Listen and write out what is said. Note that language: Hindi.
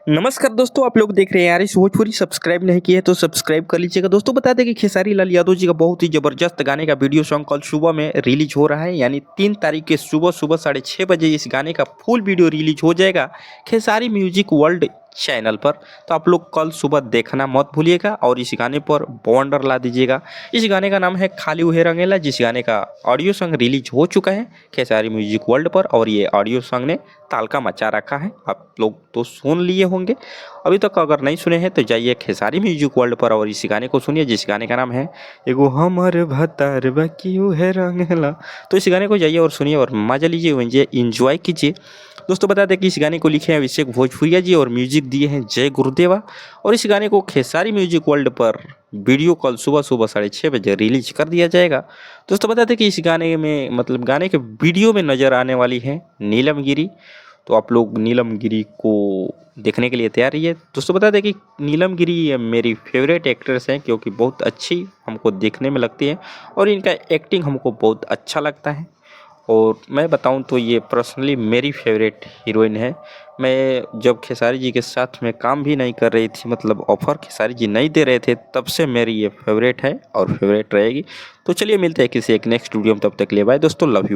नमस्कार दोस्तों, आप लोग देख रहे हैं यार इस भोजपुरी। सब्सक्राइब नहीं किए तो सब्सक्राइब कर लीजिएगा। दोस्तों बता दें कि खेसारी लाल यादव जी का बहुत ही जबरदस्त गाने का वीडियो सॉन्ग कल सुबह में रिलीज हो रहा है, यानी 3 तारीख के सुबह सुबह 6:30 बजे इस गाने का फुल वीडियो रिलीज हो जाएगा खेसारी म्यूजिक वर्ल्ड चैनल पर। तो आप लोग कल सुबह देखना मत भूलिएगा और इस गाने पर बॉन्डर ला दीजिएगा। इस गाने का नाम है खाली हुए रंगेला, जिस गाने का ऑडियो सॉन्ग रिलीज हो चुका है खेसारी म्यूजिक वर्ल्ड पर, और ये ऑडियो सॉन्ग ने तालका मचा रखा है। आप लोग तो सुन लिए होंगे, अभी तक अगर नहीं सुने हैं तो जाइए खेसारी म्यूजिक वर्ल्ड पर और इस गाने को सुनिए, जिस गाने का नाम है एगो हमर भतार बकियो है रंगला। तो इस गाने को जाइए और सुनिए और मजा लीजिए, इंजॉय कीजिए। दोस्तों बता दें कि इस गाने को लिखे हैं अभिषेक भोजपुरिया जी और म्यूजिक दिए हैं जय गुरुदेवा। और इस गाने को खेसारी म्यूजिक वर्ल्ड पर वीडियो कल सुबह सुबह 6:30 बजे रिलीज कर दिया जाएगा। दोस्तों बता दें कि इस गाने में मतलब गाने के वीडियो में नज़र आने वाली है नीलम गिरी। तो आप लोग नीलम गिरी को देखने के लिए तैयार रहिए। दोस्तों बता दें कि नीलम गिरी मेरी फेवरेट एक्ट्रेस हैं, क्योंकि बहुत अच्छी हमको देखने में लगती है और इनका एक्टिंग हमको बहुत अच्छा लगता है। और मैं बताऊं तो ये पर्सनली मेरी फेवरेट हीरोइन है। मैं जब खेसारी जी के साथ में काम भी नहीं कर रही थी, मतलब ऑफर खेसारी जी नहीं दे रहे थे, तब से मेरी ये फेवरेट है और फेवरेट रहेगी। तो चलिए मिलते हैं किसी एक नेक्स्ट वीडियो में, तब तक के लिए बाय दोस्तों, लव यू।